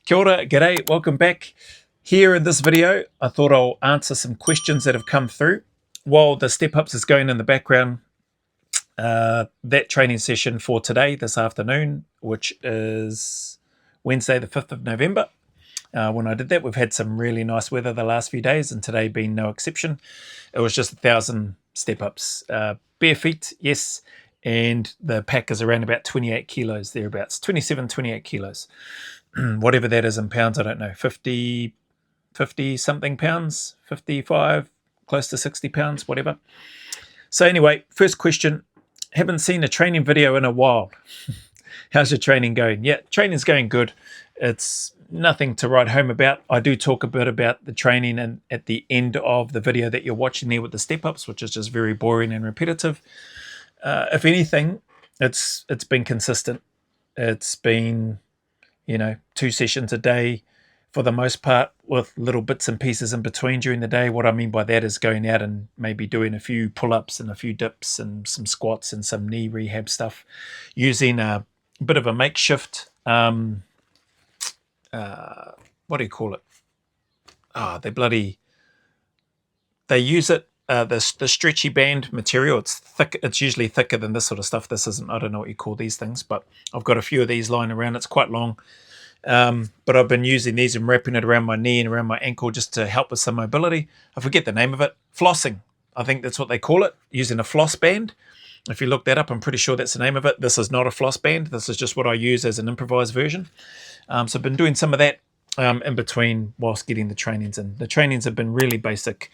Kia ora, g'day, welcome back. Here in this video, I thought I'll answer some questions that have come through. While the Step Ups is going in the background, that training session for today, this afternoon, which is Wednesday the 5th of November, when I did that, we've had some really nice weather the last few days, and today being no exception. It was just 1,000 Step Ups. Bare feet, yes, and the pack is around about 28 kilos, thereabouts, 27, 28 kilos. Whatever that is in pounds, I don't know, 50 something pounds, 55, close to 60 pounds, whatever. So anyway, first question, haven't seen a training video in a while. How's your training going? Yeah, training's going good. It's nothing to write home about. I do talk a bit about the training and at the end of the video that you're watching there with the step ups, which is just very boring and repetitive. If anything, it's been consistent. It's been 2 sessions a day for the most part, with little bits and pieces in between during the day. What I mean by that is going out and maybe doing a few pull-ups and a few dips and some squats and some knee rehab stuff, using a bit of a makeshift, what do you call it? They use it, the stretchy band material. It's thick. It's usually thicker than this sort of stuff. This isn't, I don't know what you call these things, but I've got a few of these lying around. It's quite long. But I've been using these and wrapping it around my knee and around my ankle just to help with some mobility. I forget the name of it. Flossing, I think that's what they call it, using a floss band. If you look that up, I'm pretty sure that's the name of it. This is not a floss band. This is just what I use as an improvised version. So I've been doing some of that in between whilst getting the trainings in. The trainings have been really basic.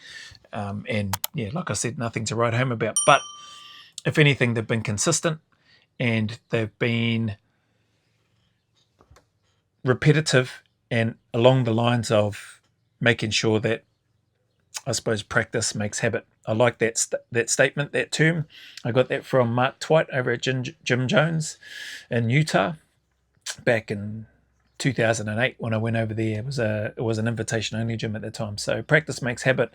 And yeah, like I said, nothing to write home about. But if anything, they've been consistent and they've been repetitive and along the lines of making sure that, I suppose, practice makes habit. I like that statement, that term. I got that from Mark Twight over at Jim Jones in Utah back in 2008 when I went over there. It was an invitation only gym at the time. So practice makes habit,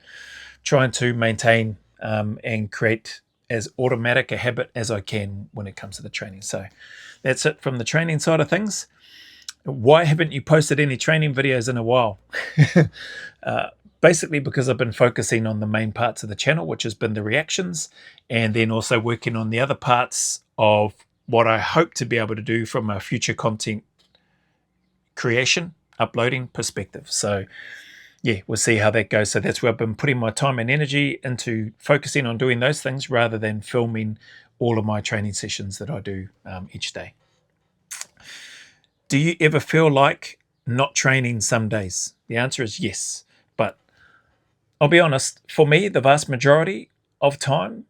trying to maintain and create as automatic a habit as I can when it comes to the training. So that's it from the training side of things. Why haven't you posted any training videos in a while? Basically because I've been focusing on the main parts of the channel, which has been the reactions, and then also working on the other parts of what I hope to be able to do from a future content creation, uploading perspective. So yeah, we'll see how that goes. So that's where I've been putting my time and energy into, focusing on doing those things rather than filming all of my training sessions that I do each day. Do you ever feel like not training some days? The answer is yes. But I'll be honest, for me, the vast majority of time,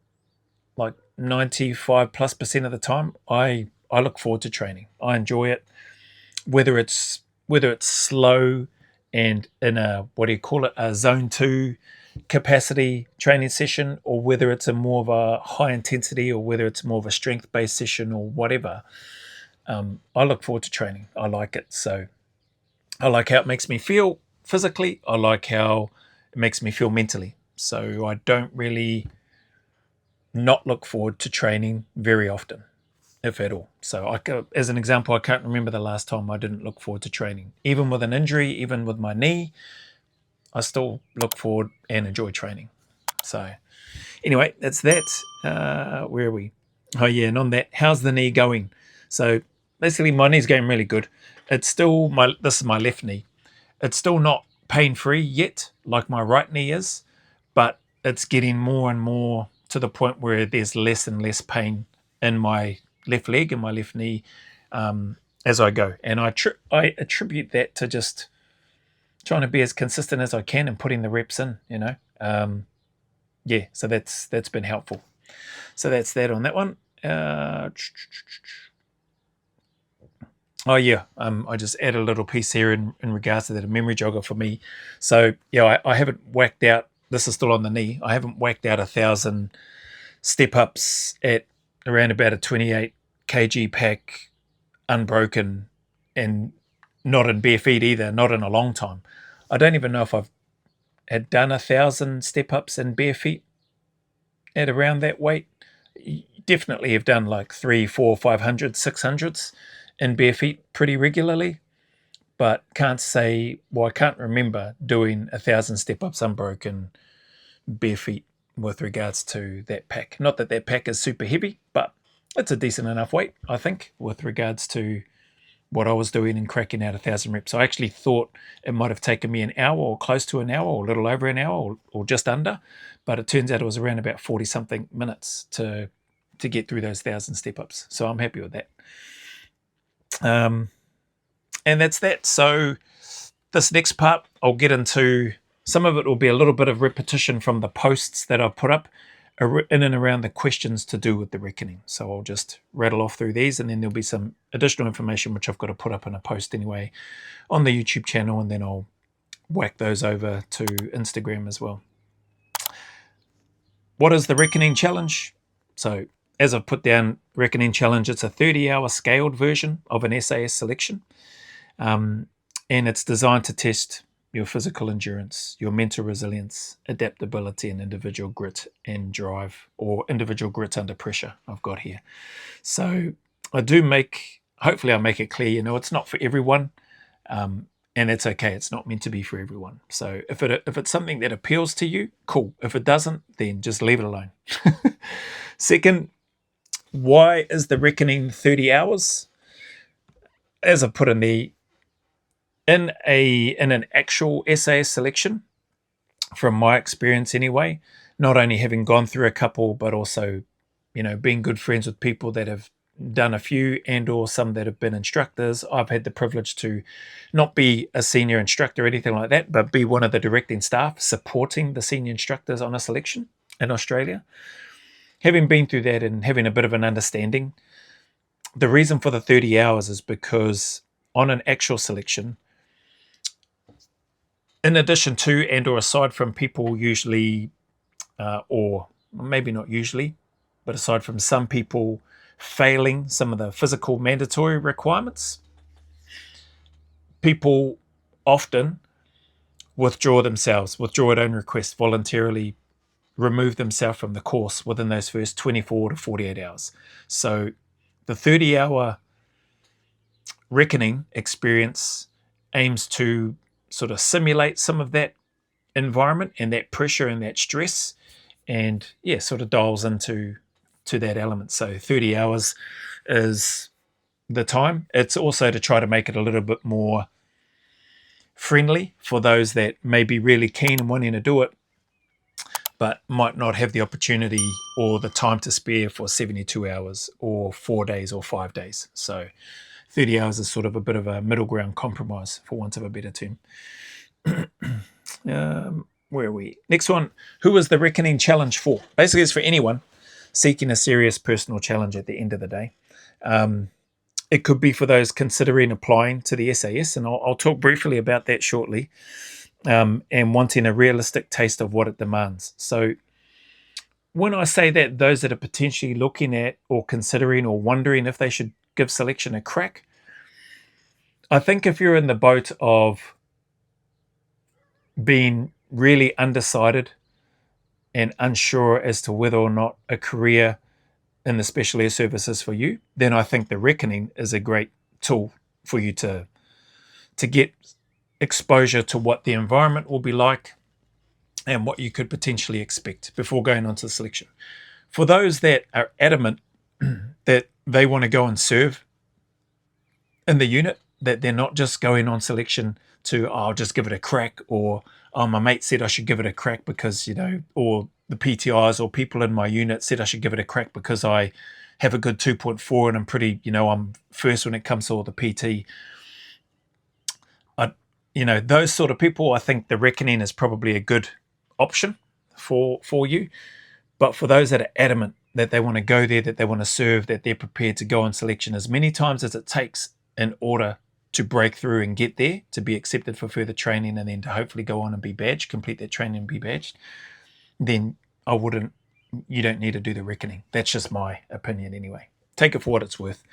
like 95+% of the time, I look forward to training. I enjoy it. Whether it's slow and in a, what do you call it, a zone 2 capacity training session, or whether it's a more of a high intensity, or whether it's more of a strength-based session or whatever, I look forward to training. I like it. So I like how it makes me feel physically. I like how it makes me feel mentally. So I don't really not look forward to training very often, if at all. So as an example, I can't remember the last time I didn't look forward to training. Even with an injury, even with my knee, I still look forward and enjoy training. So anyway, that's that. Where are we? Oh yeah, and on that, how's the knee going? So basically my knee's going really good. It's still this is my left knee. It's still not pain-free yet, like my right knee is, but it's getting more and more to the point where there's less and less pain in my left leg and my left knee as I go. And I attribute that to just trying to be as consistent as I can and putting the reps in, yeah, so that's been helpful. So that's that on that one. Oh yeah, I just add a little piece here in regards to that, a memory jogger for me. So yeah, I haven't whacked out, this is still on the knee, I haven't whacked out 1,000 step ups at around about a 28 kg pack, unbroken, and not in bare feet either, not in a long time. I don't even know if I've had done 1,000 step ups in bare feet at around that weight. Definitely have done like 300, 400, 500, 600s in bare feet pretty regularly, but can't say, well, I can't remember doing 1,000 step-ups unbroken bare feet with regards to that pack. Not that that pack is super heavy, but it's a decent enough weight, I think, with regards to what I was doing and cracking out 1,000 reps. I actually thought it might have taken me an hour or close to an hour or a little over an hour or just under, but it turns out it was around about 40 something minutes to get through those 1,000 step-ups. So I'm happy with that. And that's that. So this next part, I'll get into, some of it will be a little bit of repetition from the posts that I've put up in and around the questions to do with the reckoning. So I'll just rattle off through these, and then there'll be some additional information which I've got to put up in a post anyway on the YouTube channel, and then I'll whack those over to Instagram as well. What is the reckoning challenge? So as I've put down, reckoning challenge, it's a 30-hour scaled version of an SAS selection. And it's designed to test your physical endurance, your mental resilience, adaptability, and individual grit and drive, or individual grit under pressure I've got here. So I do hopefully I make it clear, it's not for everyone, and it's okay. It's not meant to be for everyone. So if it's something that appeals to you, cool. If it doesn't, then just leave it alone. Second, why is the reckoning 30 hours? As I put in in an actual SAS selection, from my experience anyway, not only having gone through a couple, but also, being good friends with people that have done a few and or some that have been instructors. I've had the privilege to not be a senior instructor or anything like that, but be one of the directing staff supporting the senior instructors on a selection in Australia. Having been through that and having a bit of an understanding, the reason for the 30 hours is because on an actual selection, in addition to and or aside from people usually, or maybe not usually, but aside from some people failing some of the physical mandatory requirements, people often withdraw at own request, voluntarily remove themselves from the course within those first 24 to 48 hours. So the 30-hour reckoning experience aims to sort of simulate some of that environment and that pressure and that stress, and sort of dials into that element. So 30 hours is the time. It's also to try to make it a little bit more friendly for those that may be really keen and wanting to do it, but might not have the opportunity or the time to spare for 72 hours or 4 days or 5 days. So 30 hours is sort of a bit of a middle ground compromise, for want of a better term. Where are we? Next one. Who is the reckoning challenge for? Basically, it's for anyone seeking a serious personal challenge at the end of the day. It could be for those considering applying to the SAS, and I'll talk briefly about that shortly, and wanting a realistic taste of what it demands. So when I say that, those that are potentially looking at or considering or wondering if they should give selection a crack, I think if you're in the boat of being really undecided and unsure as to whether or not a career in the special air service is for you, then I think the reckoning is a great tool for you to get exposure to what the environment will be like and what you could potentially expect before going on to the selection. For those that are adamant that they want to go and serve in the unit, that they're not just going on selection to, I'll just give it a crack, or my mate said I should give it a crack because, or the PTIs or people in my unit said I should give it a crack because I have a good 2.4 and I'm pretty, I'm first when it comes to all the PT. Those sort of people, I think the reckoning is probably a good option for you. But for those that are adamant that they want to go there, that they want to serve, that they're prepared to go on selection as many times as it takes in order to break through and get there, to be accepted for further training, and then to hopefully go on and be badged, complete that training and be badged, then you don't need to do the reckoning. That's just my opinion anyway. Take it for what it's worth.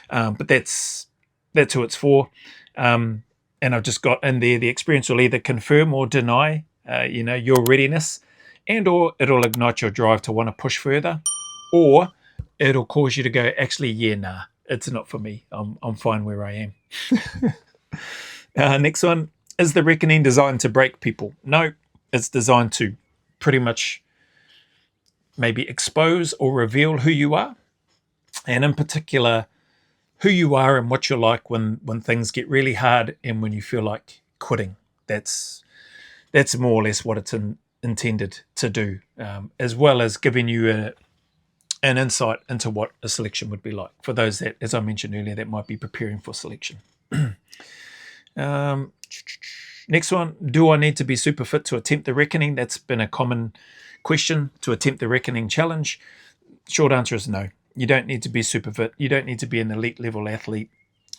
But that's who it's for. And I've just got in there, the experience will either confirm or deny, your readiness, and or it'll ignite your drive to want to push further, or it'll cause you to go, actually, nah, it's not for me. I'm fine where I am. Next one, is the reckoning designed to break people? No, it's designed to pretty much maybe expose or reveal who you are, and in particular, who you are and what you're like when things get really hard and when you feel like quitting. That's more or less what it's intended to do, as well as giving you an insight into what a selection would be like for those that, as I mentioned earlier, that might be preparing for selection. Next one, do I need to be super fit to attempt the reckoning? That's been a common question to attempt the reckoning challenge. Short answer is no. You don't need to be super fit. You don't need to be an elite level athlete.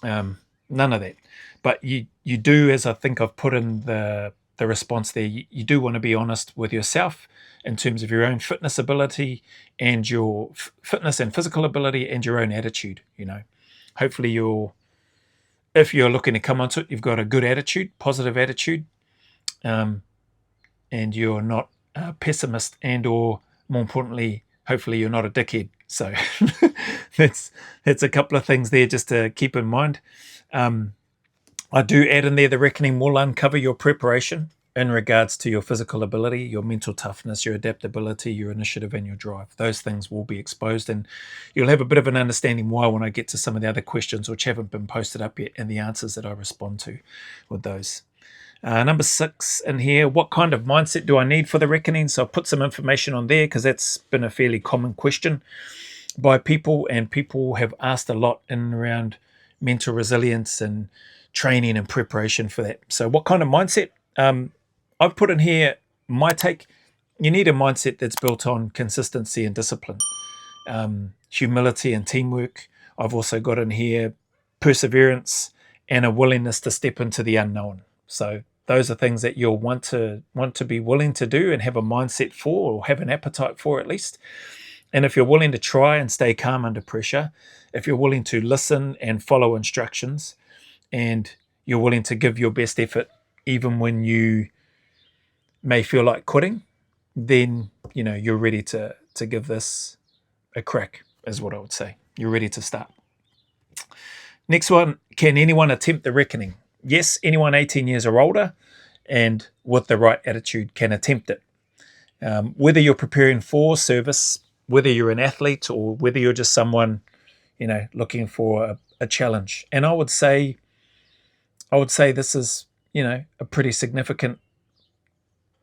None of that. But you do, as I think I've put in the response there, you do want to be honest with yourself in terms of your own fitness ability and your fitness and physical ability and your own attitude. Hopefully if you're looking to come onto it, you've got a good attitude, positive attitude, and you're not a pessimist, and or more importantly, hopefully you're not a dickhead. So that's a couple of things there just to keep in mind. I do add in there the reckoning will uncover your preparation in regards to your physical ability, your mental toughness, your adaptability, your initiative, and your drive. Those things will be exposed, and you'll have a bit of an understanding why when I get to some of the other questions which haven't been posted up yet and the answers that I respond to with those. Number 6 in here, what kind of mindset do I need for the reckoning? So I'll put some information on there because that's been a fairly common question by people, and people have asked a lot in and around mental resilience and training and preparation for that. So what kind of mindset? I've put in here my take. You need a mindset that's built on consistency and discipline, humility and teamwork. I've also got in here perseverance and a willingness to step into the unknown. So those are things that you'll want to be willing to do and have a mindset for, or have an appetite for at least. And if you're willing to try and stay calm under pressure, if you're willing to listen and follow instructions, and you're willing to give your best effort even when you may feel like quitting, then you're ready to give this a crack, is what I would say. You're ready to start. Next one, can anyone attempt the reckoning? Yes, anyone 18 years or older and with the right attitude can attempt it. Whether you're preparing for service, whether you're an athlete, or whether you're just someone looking for a challenge. And I would say this is a pretty significant.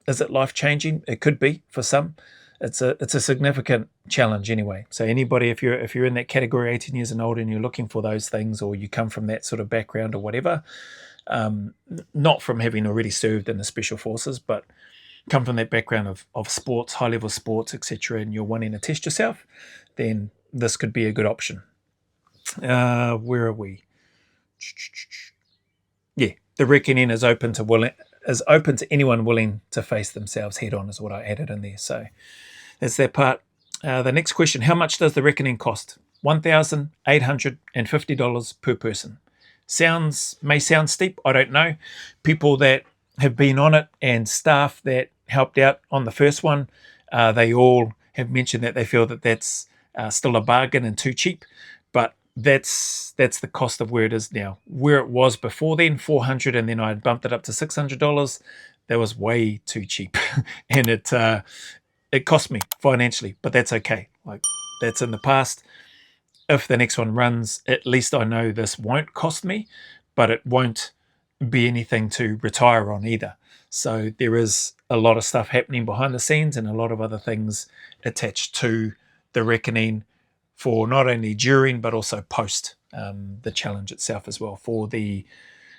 Is it life-changing? It could be for some. It's a significant challenge anyway. So anybody, if you're in that category, 18 years and older, and you're looking for those things, or you come from that sort of background or whatever, not from having already served in the special forces, but come from that background of sports, high-level sports, etc., and you're wanting to test yourself, then this could be a good option. Where are we? Yeah, the reckoning is open to anyone willing to face themselves head on, is what I added in there. So that's that part. The next question, how much does the reckoning cost? $1,850 per person. May sound steep, I don't know. People that have been on it and staff that helped out on the first one, they all have mentioned that they feel that that's still a bargain and too cheap, but that's the cost of where it is now. Where it was before then, $400, and then I bumped it up to $600. That was way too cheap, and it cost me financially, but that's okay. Like, that's in the past. If the next one runs, at least I know this won't cost me, but it won't be anything to retire on either. So there is a lot of stuff happening behind the scenes and a lot of other things attached to the reckoning for not only during but also post the challenge itself as well, for the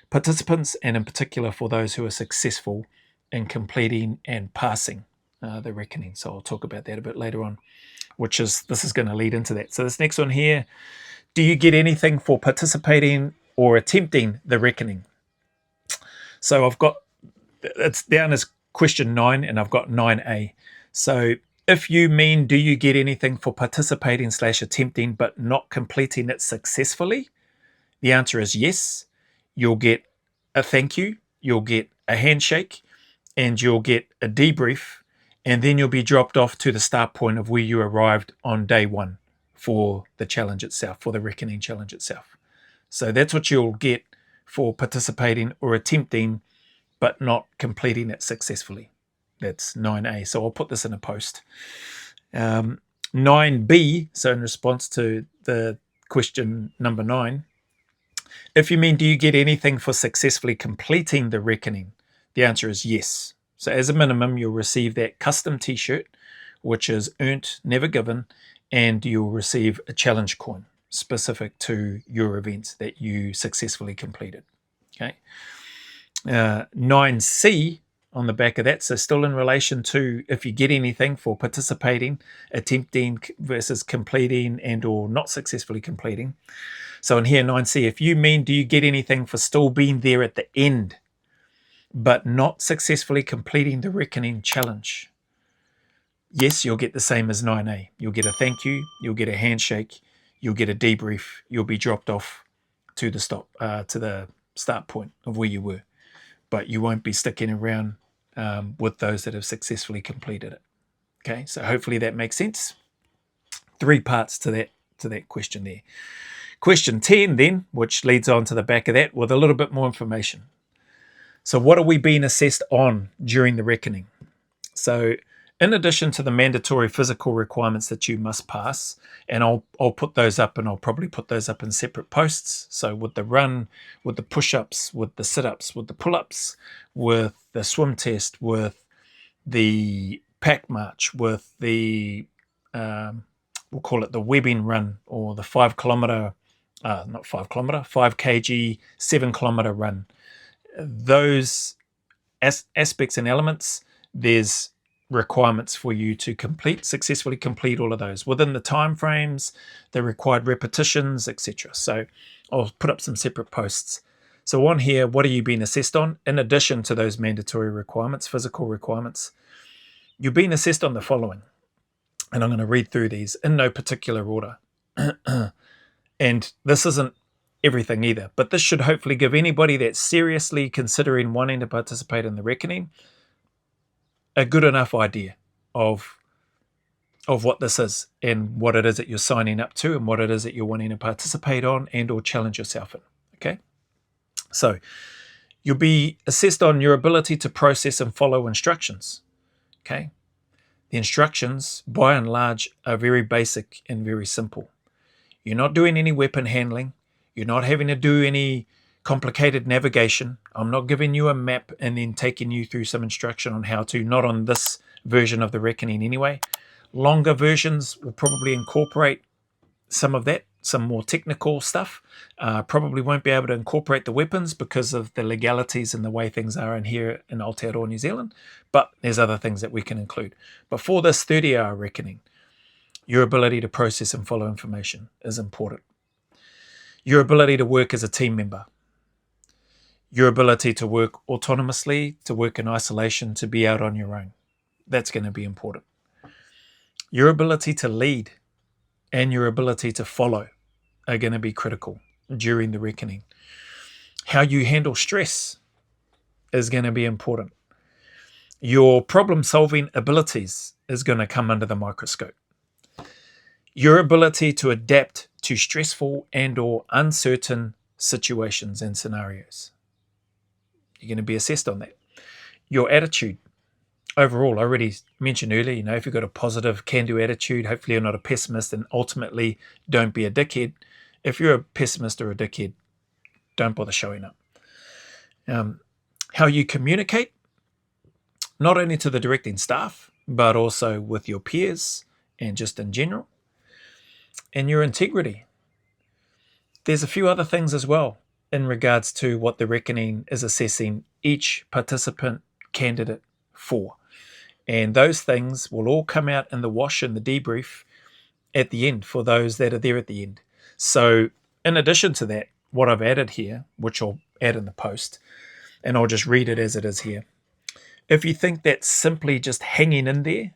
participants, and in particular for those who are successful in completing and passing the reckoning. So I'll talk about that a bit later on, this is going to lead into that. So this next one here, do you get anything for participating or attempting the reckoning? So it's down as question 9, and I've got 9A. So if you mean, do you get anything for participating / attempting but not completing it successfully? The answer is yes. You'll get a thank you, you'll get a handshake, and you'll get a debrief, and then you'll be dropped off to the start point of where you arrived on day 1 for the challenge itself, for the reckoning challenge itself. So that's what you'll get for participating or attempting but not completing it successfully. That's 9A. So I'll put this in a post. 9B, so in response to the question number 9, if you mean, do you get anything for successfully completing the reckoning? The answer is yes. So as a minimum, you'll receive that custom t-shirt, which is earned, never given, and you'll receive a challenge coin specific to your event that you successfully completed. Okay. 9C on the back of that, so still in relation to if you get anything for participating, attempting versus completing and or not successfully completing. So in here, 9C, if you mean, do you get anything for still being there at the end, but not successfully completing the reckoning challenge? Yes, you'll get the same as 9A. You'll get a thank you, you'll get a handshake, you'll get a debrief, you'll be dropped off to the start point of where you were, but you won't be sticking around with those that have successfully completed it. Okay, so hopefully that makes sense. 3 parts to that question there. Question 10 then, which leads on to the back of that with a little bit more information. So what are we being assessed on during the reckoning? So in addition to the mandatory physical requirements that you must pass, and I'll put those up, and I'll probably put those up in separate posts. So with the run, with the push-ups, with the sit-ups, with the pull-ups, with the swim test, with the pack march, with the we'll call it the webbing run, or the 5 kg, 7 kilometer run. Those aspects and elements, there's requirements for you to successfully complete all of those within the time frames, the required repetitions, etc. So I'll put up some separate posts. So on here, what are you being assessed on? In addition to those mandatory requirements, physical requirements, you're being assessed on the following. And I'm going to read through these in no particular order. And this isn't everything either, but this should hopefully give anybody that's seriously considering wanting to participate in the reckoning a good enough idea of what this is and what it is that you're signing up to and what it is that you're wanting to participate on and or challenge yourself in. Okay, so you'll be assessed on your ability to process and follow instructions. Okay, the instructions by and large are very basic and very simple. You're not doing any weapon handling. You're not having to do any complicated navigation. I'm not giving you a map and then taking you through some instruction on how to, not on this version of the reckoning anyway. Longer versions will probably incorporate some of that, some more technical stuff. Probably won't be able to incorporate the weapons because of the legalities and the way things are in here in Aotearoa, New Zealand, but there's other things that we can include. But for this 30-hour reckoning, your ability to process and follow information is important. Your ability to work as a team member. Your ability to work autonomously, to work in isolation, to be out on your own. That's going to be important. Your ability to lead and your ability to follow are going to be critical during the reckoning. How you handle stress is going to be important. Your problem-solving abilities is going to come under the microscope. Your ability to adapt to stressful and or uncertain situations and scenarios. You're going to be assessed on that. Your attitude. Overall, I already mentioned earlier, if you've got a positive can-do attitude, hopefully you're not a pessimist, and ultimately don't be a dickhead. If you're a pessimist or a dickhead, don't bother showing up. How you communicate, not only to the directing staff, but also with your peers and just in general. And your integrity. There's a few other things as well in regards to what the reckoning is assessing each participant candidate for. And those things will all come out in the wash and the debrief at the end for those that are there at the end. So in addition to that, what I've added here, which I'll add in the post, and I'll just read it as it is here. If you think that simply just hanging in there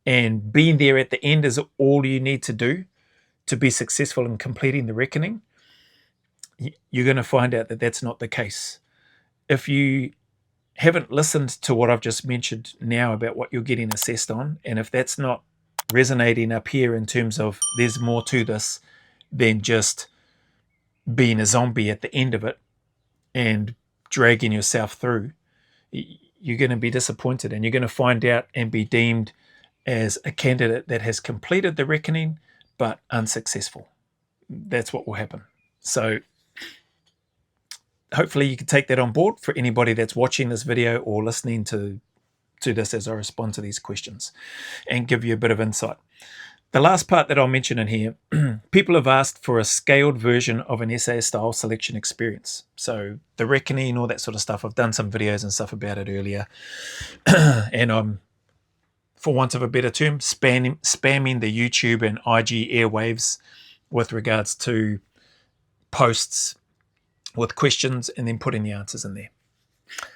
and being there at the end is all you need to do to be successful in completing the reckoning, you're going to find out that that's not the case. If you haven't listened to what I've just mentioned now about what you're getting assessed on, and if that's not resonating up here in terms of there's more to this than just being a zombie at the end of it, and dragging yourself through, you're going to be disappointed, and you're going to find out and be deemed as a candidate that has completed the reckoning but unsuccessful. That's what will happen. So hopefully you can take that on board for anybody that's watching this video or listening to this as I respond to these questions and give you a bit of insight. The last part that I'll mention in here, people have asked for a scaled version of an SAS style selection experience. So the reckoning, all that sort of stuff. I've done some videos and stuff about it earlier. And I'm, for want of a better term, spamming the YouTube and IG airwaves with regards to posts with questions and then putting the answers in there.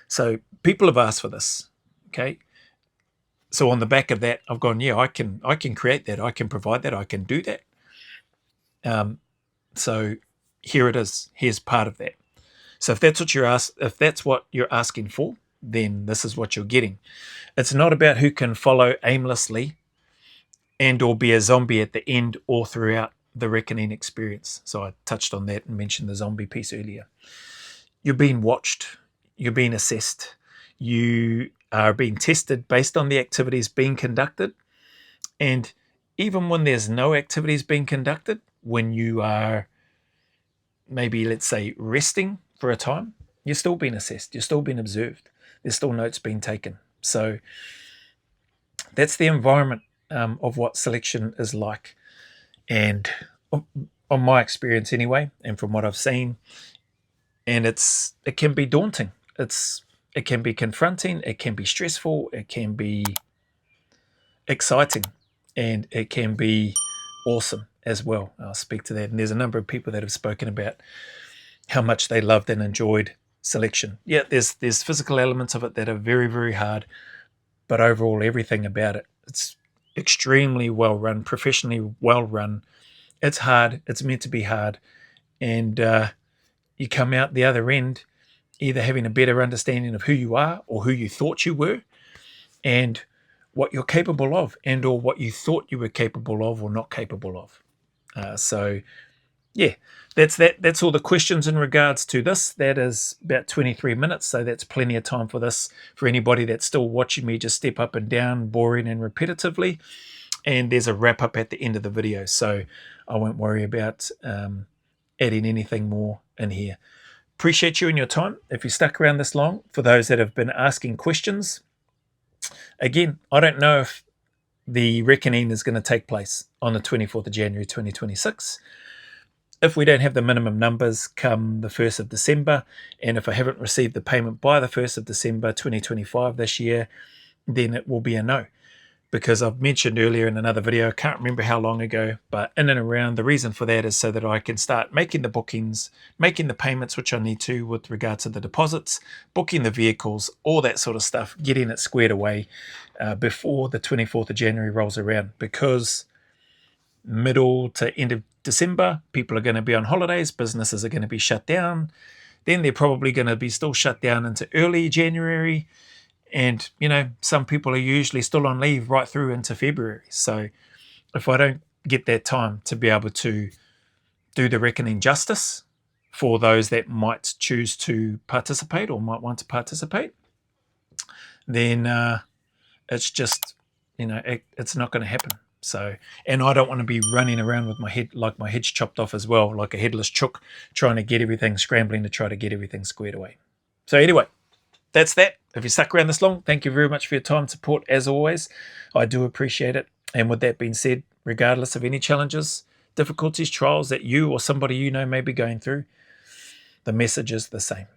So people have asked for this. Okay. So on the back of that, I've gone, yeah, I can create that. I can provide that. I can do that. So here it is. Here's part of that. So if that's what you're asking for, then this is what you're getting. It's not about who can follow aimlessly and or be a zombie at the end or throughout the reckoning experience. So I touched on that and mentioned the zombie piece earlier. You're being watched. You're being assessed. You are being tested based on the activities being conducted. And even when there's no activities being conducted, when you are maybe, let's say, resting for a time, you're still being assessed. You're still being observed. There's still notes being taken. So that's the environment of what selection is like. And on my experience anyway, and from what I've seen, and it can be daunting. It can be confronting. It can be stressful. It can be exciting, and it can be awesome as well. I'll speak to that. And there's a number of people that have spoken about how much they loved and enjoyed selection. Yeah, there's physical elements of it that are very, very hard, but overall everything about it, it's extremely well run, professionally well run. It's hard. It's meant to be hard, and you come out the other end either having a better understanding of who you are or who you thought you were, and what you're capable of, and or what you thought you were capable of or not capable of. So yeah, that's all the questions in regards to this. That is about 23 minutes, so that's plenty of time for this. For anybody that's still watching me just step up and down, boring and repetitively, and there's a wrap up at the end of the video, so I won't worry about adding anything more in here. Appreciate you and your time. If you stuck around this long, for those that have been asking questions, again, I don't know if the reckoning is going to take place on the 24th of January 2026. If we don't have the minimum numbers come the 1st of December, and if I haven't received the payment by the 1st of December 2025 this year, then it will be a no. Because I've mentioned earlier in another video, I can't remember how long ago, but in and around, the reason for that is so that I can start making the bookings, making the payments, which I need to with regard to the deposits, booking the vehicles, all that sort of stuff, getting it squared away before the 24th of January rolls around. Because middle to end of December, people are going to be on holidays, businesses are going to be shut down, then they're probably going to be still shut down into early January. And, some people are usually still on leave right through into February. So if I don't get that time to be able to do the reckoning justice for those that might choose to participate or might want to participate, then it's just, it's not going to happen. So, and I don't want to be running around with my head's chopped off as well, like a headless chook, trying to get everything, scrambling to try to get everything squared away. So anyway, that's that. If you stuck around this long, thank you very much for your time and support as always. I do appreciate it. And with that being said, regardless of any challenges, difficulties, trials that you or somebody you know may be going through, the message is the same.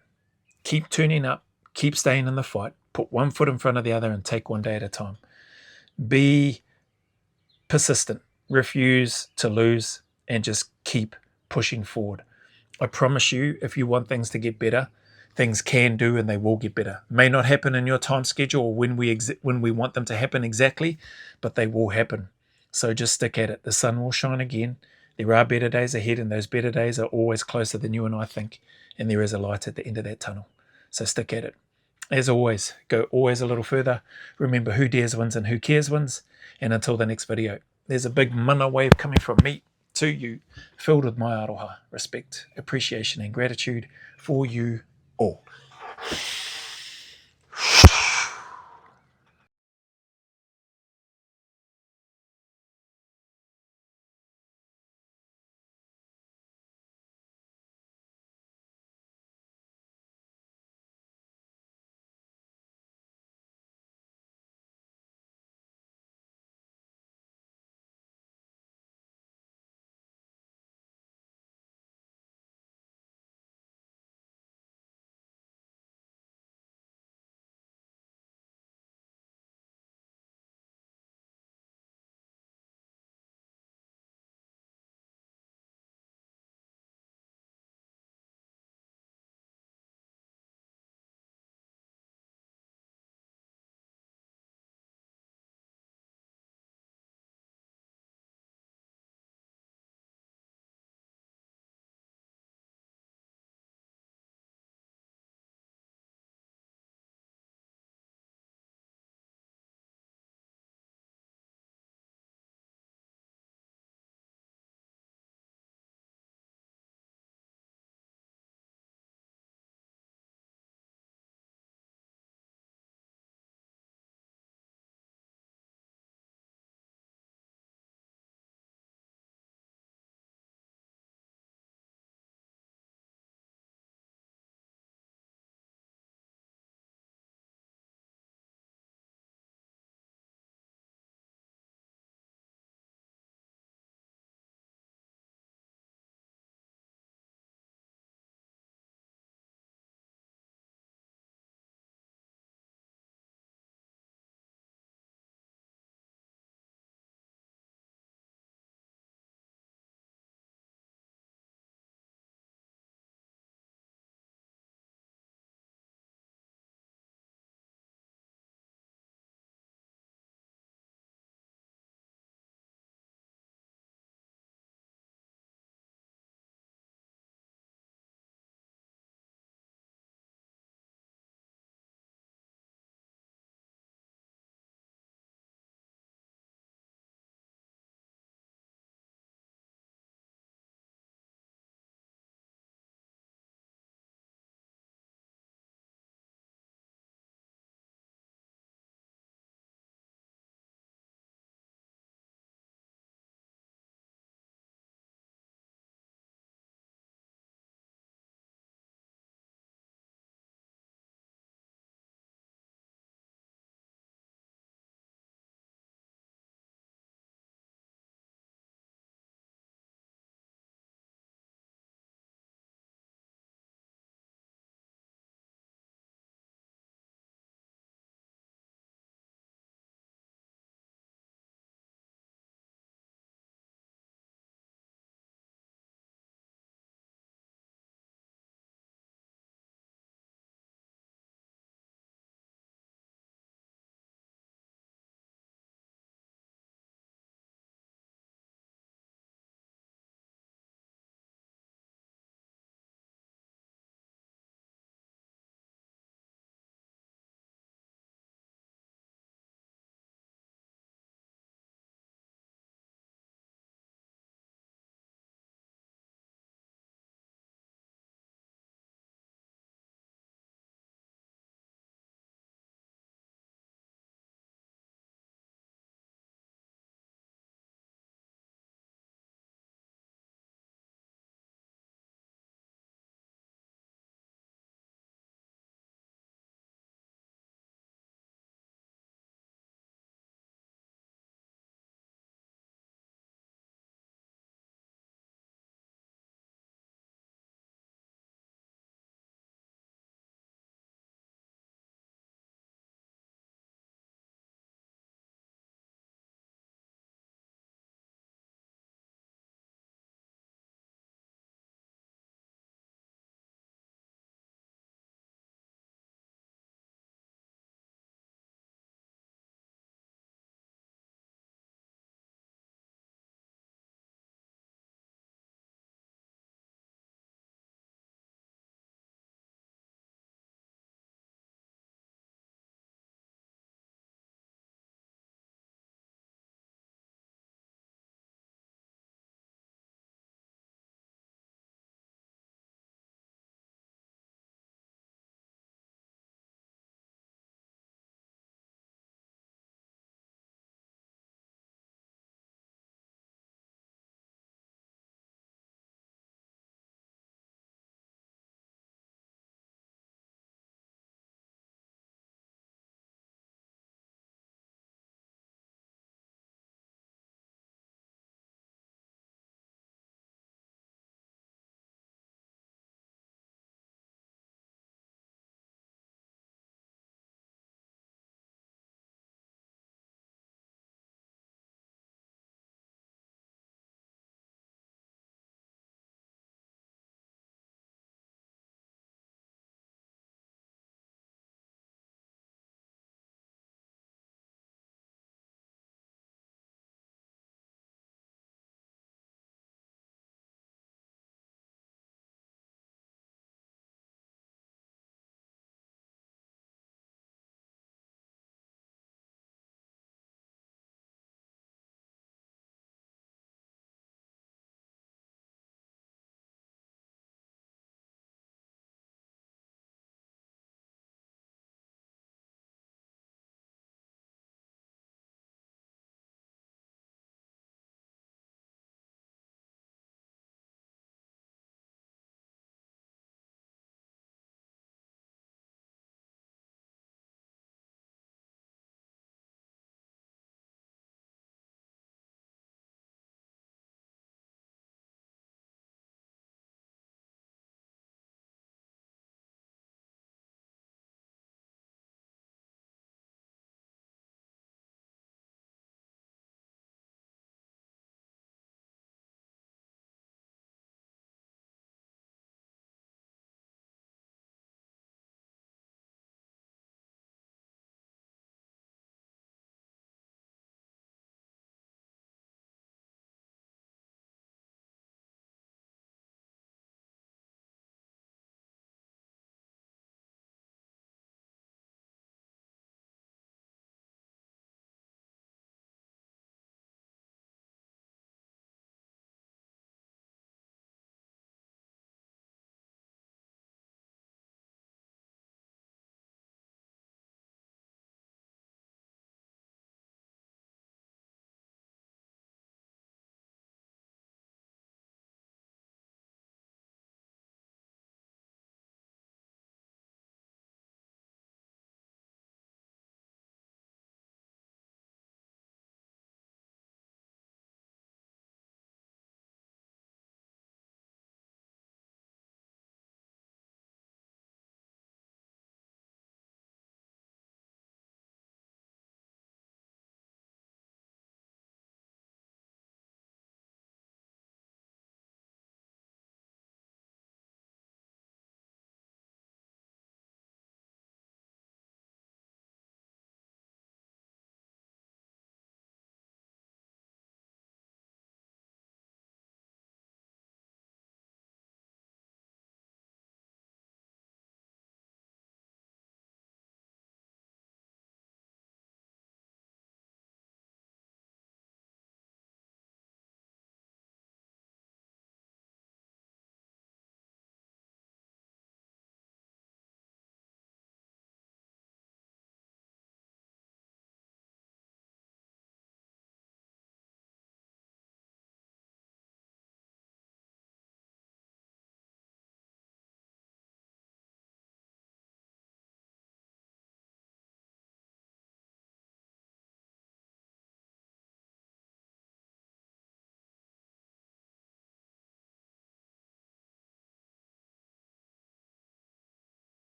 Keep turning up, keep staying in the fight, put one foot in front of the other and take one day at a time. Be persistent, refuse to lose, and just keep pushing forward. I promise you, if you want things to get better, things can do and they will get better. May not happen in your time schedule or when we want them to happen exactly, but they will happen. So just stick at it. The sun will shine again. There are better days ahead, and those better days are always closer than you and I think, and there is a light at the end of that tunnel. So stick at it. As always, go always a little further. Remember, who dares wins and who cares wins. And until the next video, there's a big mana wave coming from me to you, filled with my aroha, respect, appreciation, and gratitude for you Oh,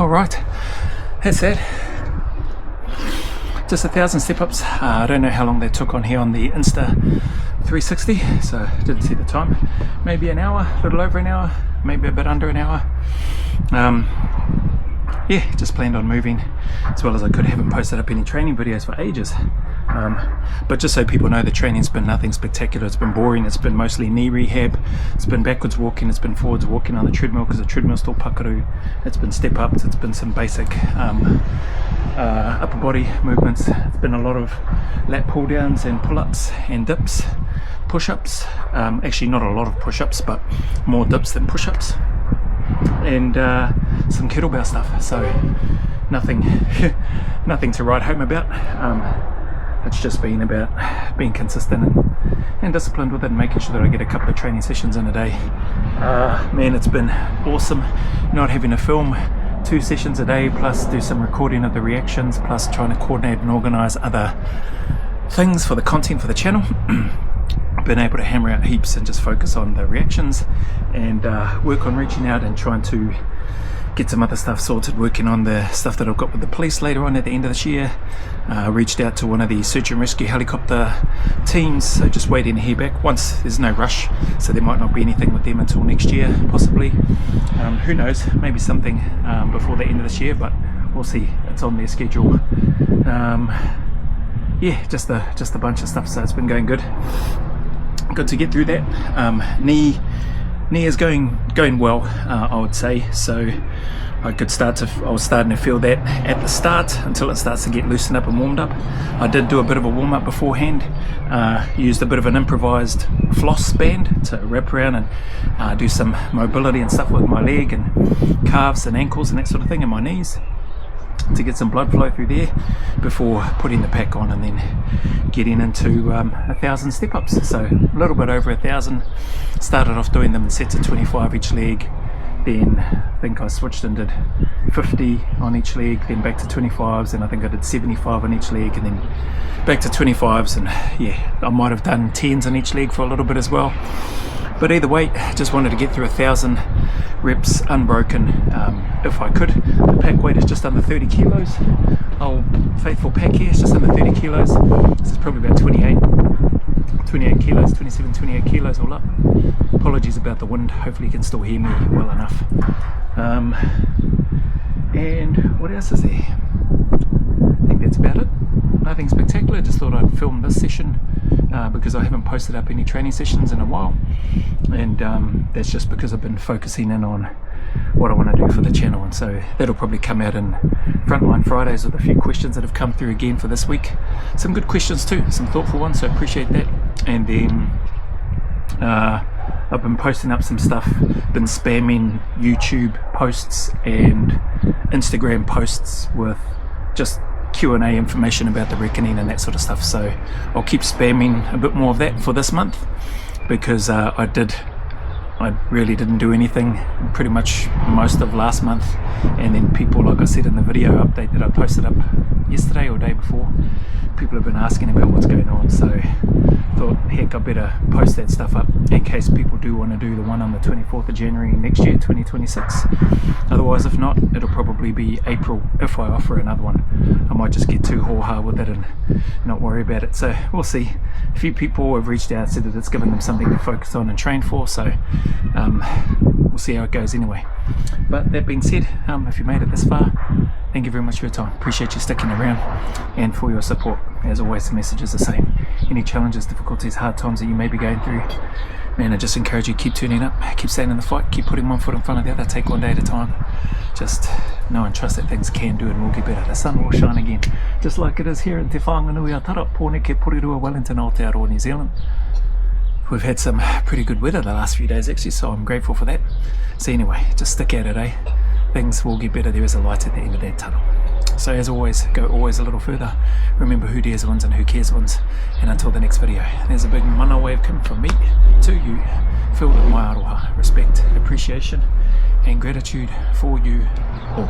Alright, that's it. Just 1,000 step-ups. I don't know how long they took on here on the Insta 360, so I didn't see the time. Maybe an hour, a little over an hour, maybe a bit under an hour. Yeah, just planned on moving as well as I could. Haven't posted up any training videos for ages. But just so people know, the training's been nothing spectacular. It's been boring. It's been mostly knee rehab. It's been backwards walking. It's been forwards walking on the treadmill because the treadmill's still pakaru. It's been step ups. It's been some basic upper body movements. It's been a lot of lat pull downs and pull ups and dips, push ups. Actually, not a lot of push ups, but more dips than push ups. And some kettlebell stuff. So nothing to write home about. It's just been about being consistent and disciplined with it, and making sure that I get a couple of training sessions in a day. Man, it's been awesome not having to film 2 sessions a day, plus do some recording of the reactions, plus trying to coordinate and organize other things for the content for the channel. I've been able to hammer out heaps and just focus on the reactions and work on reaching out and trying to get some other stuff sorted, working on the stuff that I've got with the police later on at the end of this year. Reached out to one of the search and rescue helicopter teams, so just waiting to hear back. Once, there's no rush, so there might not be anything with them until next year, possibly. Who knows, maybe something before the end of this year, but we'll see. It's on their schedule. Yeah, just a bunch of stuff, so it's been going good. Good to get through that. Knee is going well, I would say. So I was starting to feel that at the start until it starts to get loosened up and warmed up. I did do a bit of a warm up beforehand. Used a bit of an improvised floss band to wrap around and do some mobility and stuff with my leg and calves and ankles and that sort of thing, and my knees, to get some blood flow through there before putting the pack on and then getting into 1,000 step-ups. So a little bit over 1,000. Started off doing them in sets of 25 each leg, then I think I switched and did 50 on each leg, then back to 25s, and I think I did 75 on each leg, and then back to 25s, and yeah, I might have done 10s on each leg for a little bit as well. But either way, just wanted to get through 1,000 reps unbroken if I could. The pack weight is just under 30 kilos. Old faithful pack here is just under 30 kilos. This is probably about 28 kilos, 27, 28 kilos all up. Apologies about the wind. Hopefully you can still hear me well enough. And what else is there? I think that's about it. Nothing spectacular. Just thought I'd film this session because I haven't posted up any training sessions in a while, and that's just because I've been focusing in on what I want to do for the channel, and so that'll probably come out in Frontline Fridays with a few questions that have come through again for this week. Some good questions too, some thoughtful ones, so appreciate that. And then I've been posting up some stuff, been spamming YouTube posts and Instagram posts with just Q&A information about the reckoning and that sort of stuff, so I'll keep spamming a bit more of that for this month, because I really didn't do anything pretty much most of last month, and then people, like I said in the video update that I posted up yesterday or day before, people have been asking about what's going on, so thought, heck, I better post that stuff up in case people do want to do the one on the 24th of January next year, 2026. Otherwise, if not, it'll probably be April if I offer another one. I might just get too hard with it and not worry about it, so we'll see. A few people have reached out, said that it's given them something to focus on and train for, so we'll see how it goes anyway. But that being said, if you made it this far, thank you very much for your time. Appreciate you sticking around and for your support. As always, the message is the same. Any challenges, difficulties, hard times that you may be going through, man, I just encourage you, keep tuning up, keep staying in the fight, keep putting one foot in front of the other, take one day at a time. Just know and trust that things can do and will get better. The sun will shine again, just like it is here in Te Whanganui Atara, Pōneke, Porirua, Wellington, Aotearoa, New Zealand. We've had some pretty good weather the last few days actually, so I'm grateful for that. So anyway, just stick at it, eh? Things will get better. There is a light at the end of that tunnel. So as always, go always a little further. Remember who dares wins and who cares wins. And until the next video, there's a big mana wave coming from me to you, filled with my aroha, respect, appreciation, and gratitude for you all.